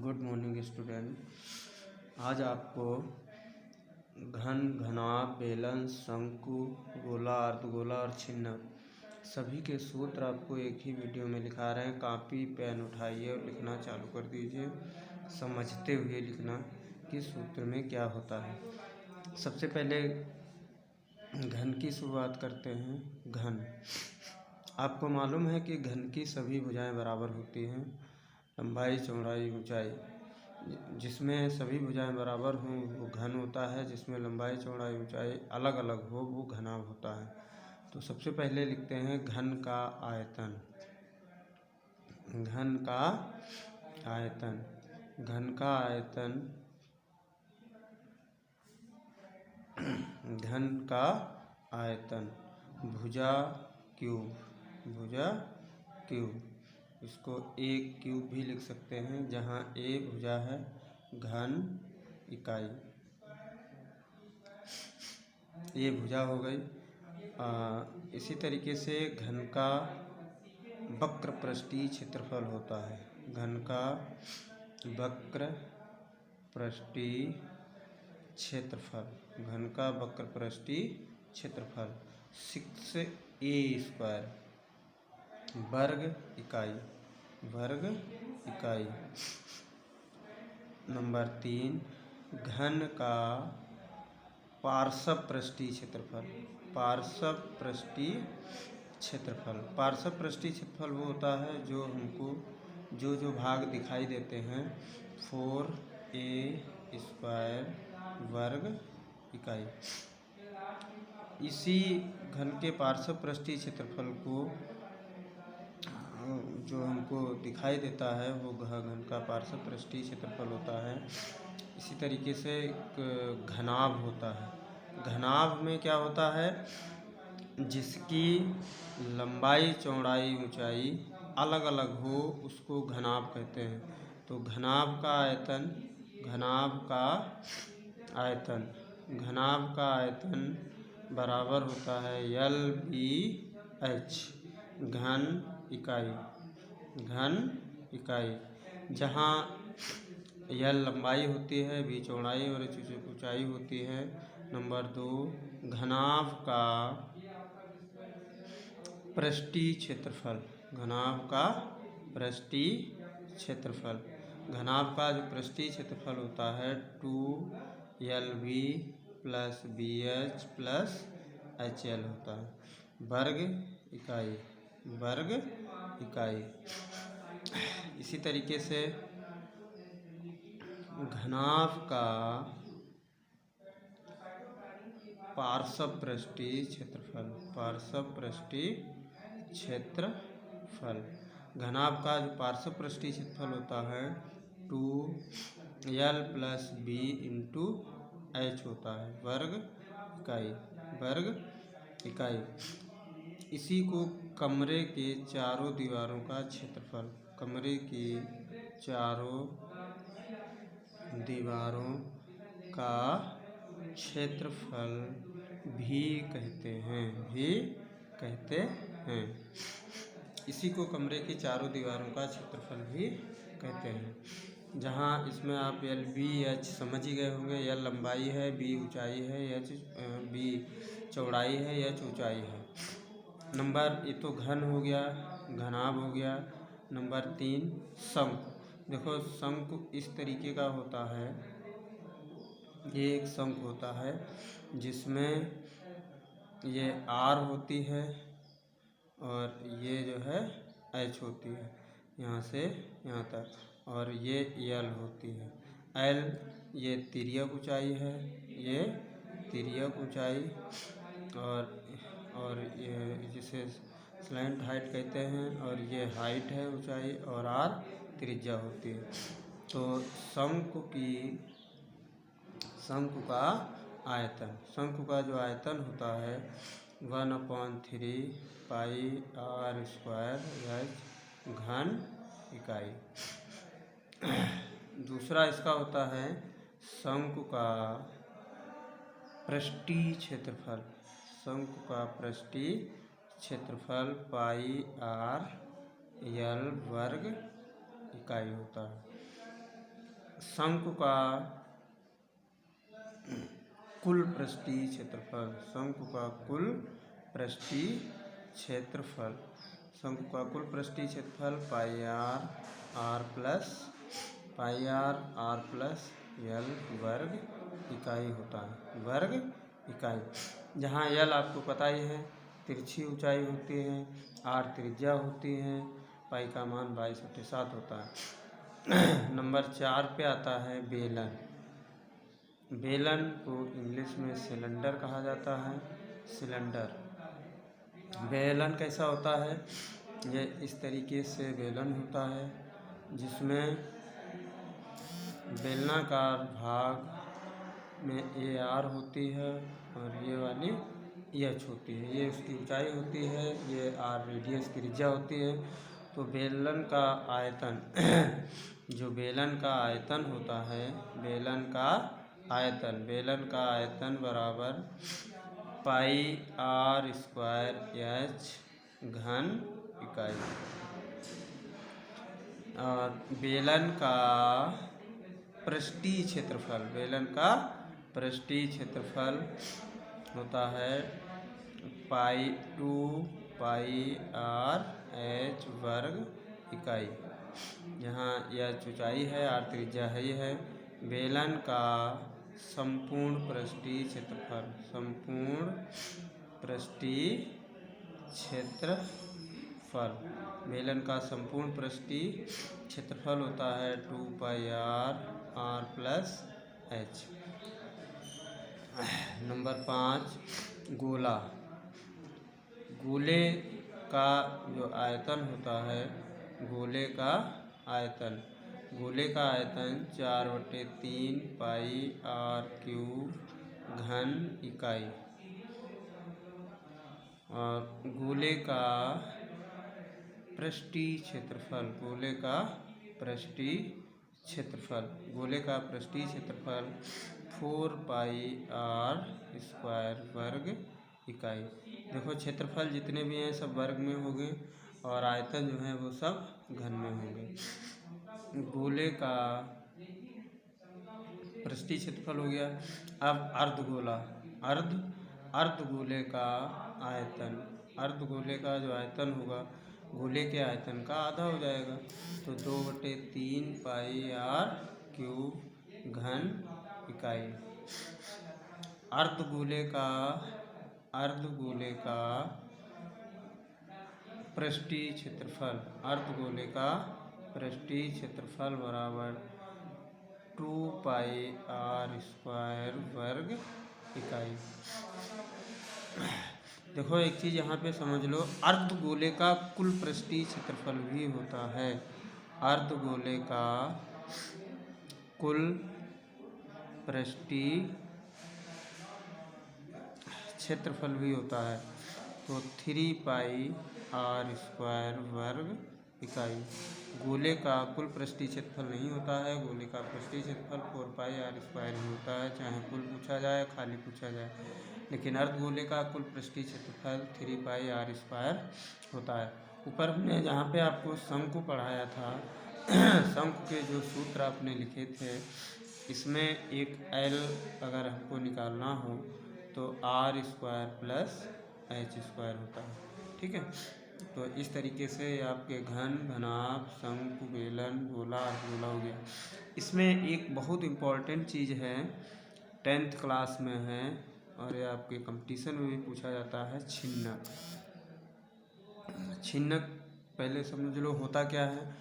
Good morning student. आज आपको घन, घनाभ, बेलन, शंकु, गोला, अर्धगोला और छिन्न सभी के सूत्र आपको एक ही वीडियो में लिखा रहे हैं। कॉपी पेन उठाइए और लिखना चालू कर दीजिए, समझते हुए लिखना कि सूत्र में क्या होता है। सबसे पहले घन की शुरुआत करते हैं। घन, आपको मालूम है कि घन की सभी भुजाएं बराबर होती हैं, लंबाई, चौड़ाई, ऊंचाई। जिसमें सभी भुजाएं बराबर हों वो घन होता है, जिसमें लंबाई, चौड़ाई, ऊंचाई अलग अलग हो वो घनाभ होता है। तो सबसे पहले लिखते हैं घन का आयतन। घन का आयतन, घन का आयतन, घन का आयतन भुजा क्यूब, भुजा क्यूब। इसको एक क्यूब भी लिख सकते हैं, जहाँ ए भुजा है, घन इकाई, ये भुजा हो गई। इसी तरीके से घन का वक्र पृष्ठीय क्षेत्रफल होता है। घन का वक्र पृष्ठीय क्षेत्रफल, घन का वक्र पृष्ठीय क्षेत्रफल 6a² वर्ग इकाई, वर्ग इकाई। नंबर 3, घन का पार्श्व पृष्ठीय क्षेत्रफल, पार्श्व पृष्ठीय क्षेत्रफल। पार्श्व पृष्ठीय क्षेत्रफल वो होता है जो हमको जो भाग दिखाई देते हैं 4a² वर्ग इकाई। इसी घन के पार्श्व पृष्ठीय क्षेत्रफल को जो हमको दिखाई देता है वो घन का पार्श्व पृष्ठीय क्षेत्रफल होता है। इसी तरीके से घनाभ होता है। घनाभ में क्या होता है, जिसकी लंबाई, चौड़ाई, ऊंचाई अलग अलग हो उसको घनाभ कहते हैं। तो घनाभ का आयतन, घनाभ का आयतन, घनाभ का आयतन बराबर होता है LBH, घन इकाई, घन इकाई। जहाँ L लंबाई होती है, B चौड़ाई और H ऊंचाई होती है। नंबर 2, घनाभ का पृष्ठीय क्षेत्रफल, घनाभ का पृष्ठीय क्षेत्रफल। घनाभ का जो पृष्ठीय क्षेत्रफल होता है 2LB + BH + HL होता है, वर्ग इकाई, वर्ग इकाई। इसी तरीके से घनाभ का पार्श्व पृष्ठीय क्षेत्रफल, पार्श्व पृष्ठीय क्षेत्रफल। घनाभ का जो पार्श्व पृष्ठीय क्षेत्रफल होता है 2L + B × H होता है, वर्ग इकाई, वर्ग इकाई। इसी को कमरे के चारों दीवारों का क्षेत्रफल, कमरे की चारों दीवारों का क्षेत्रफल भी कहते हैं, भी कहते हैं। इसी को कमरे की चारों दीवारों का क्षेत्रफल भी कहते हैं। जहाँ इसमें आप LBH समझ ही गए होंगे। L लंबाई है, B ऊंचाई है, B चौड़ाई है, H ऊंचाई है। नंबर, ये तो घन हो गया, घनाभ हो गया। नंबर 3, शंकु। देखो शंकु इस तरीके का होता है, ये एक शंकु होता है जिसमें ये R होती है और ये जो है H होती है, यहाँ से यहाँ तक, और ये L होती है। L ये तिर्यक ऊंचाई है, ये तिर्यक ऊंचाई, और ये जिसे स्लैंट हाइट कहते हैं, और ये हाइट है ऊंचाई, और R त्रिज्या होती है। तो शंकु का आयतन, शंकु का जो आयतन होता है 1/3πr²H घन इकाई। दूसरा इसका होता है शंकु का पृष्ठीय क्षेत्रफल, शंकु का पृष्ठीय क्षेत्रफल πr/L वर्ग इकाई होता है। शंकु का कुल पृष्ठीय क्षेत्रफल, शंकु का कुल पृष्ठीय क्षेत्रफल, शंकु का कुल पृष्ठीय क्षेत्रफल पाई आर प्लस एल वर्ग इकाई होता है, वर्ग इकाई। जहाँ एल आपको पता ही है तिरछी ऊंचाई होती है, आर त्रिज्या होती है, पाई का मान 22/7 होता है। नंबर 4 पे आता है बेलन। बेलन को इंग्लिश में सिलेंडर कहा जाता है, सिलेंडर। बेलन कैसा होता है? ये इस तरीके से बेलन होता है जिसमें बेलनाकार भाग में ए आर होती है और ये वाली एच होती है, ये उसकी ऊंचाई होती है, ये आर रेडियस त्रिज्या होती है। तो बेलन का आयतन जो बेलन का आयतन होता है, बेलन का आयतन बराबर पाई आर स्क्वायर एच घन इकाई। और बेलन का पृष्ठीय क्षेत्रफल, बेलन का पृष्ठीय क्षेत्रफल होता है पाई आर एच वर्ग इकाई। यहाँ यह ऊंचाई है, आर त्रिज्या है, ये है। बेलन का संपूर्ण पृष्ठीय क्षेत्रफल, संपूर्ण पृष्ठीय क्षेत्रफल, बेलन का संपूर्ण पृष्ठीय क्षेत्रफल होता है 2 पाई आर प्लस एच। नंबर 5 गोला। गोले का जो आयतन होता है, गोले का आयतन 4/3 पाई आर क्यूब घन इकाई। और गोले का पृष्ठीय क्षेत्रफल, गोले का पृष्ठीय क्षेत्रफल 4 पाई आर स्क्वायर वर्ग इकाई। देखो क्षेत्रफल जितने भी हैं सब वर्ग में होंगे और आयतन जो है वो सब घन में होंगे। गोले का पृष्ठीय क्षेत्रफल हो गया। अब अर्धगोला, अर्धगोले का आयतन, अर्धगोले का जो आयतन होगा गोले के आयतन का आधा हो जाएगा, तो 2/3 पाई आर क्यूब घन इकाई। अर्धगोले का पृष्ठीय क्षेत्रफल बराबर 2 पाई आर स्क्वायर वर्ग इकाई। देखो एक चीज़ यहाँ पे समझ लो, अर्धगोले का कुल पृष्ठीय क्षेत्रफल भी होता है, अर्धगोले का कुल पृष्ठीय क्षेत्रफल भी होता है, तो 3 पाई आर स्क्वायर वर्ग इकाई। गोले का कुल पृष्ठीय क्षेत्रफल नहीं होता है, गोले का पृष्ठीय क्षेत्रफल 4 पाई आर स्क्वायर ही होता है, चाहे कुल पूछा जाए खाली पूछा जाए। लेकिन अर्धगोले का कुल पृष्ठीय क्षेत्रफल 3 पाई आर स्क्वायर होता है। ऊपर हमने जहाँ पे आपको शंकु पढ़ाया था शंकु के जो सूत्र आपने लिखे थे, इसमें एक एल अगर हमको निकालना हो तो R square plus H square होता है, ठीक है। तो इस तरीके से आपके घन, घनाभ, शंकु, बेलन, गोला, अर्धगोला हो गया। इसमें एक बहुत इम्पॉर्टेंट चीज़ है, 10th क्लास में है और ये आपके कंपटीशन में भी पूछा जाता है, छिन्नक। छिन्नक पहले समझ लो होता क्या है।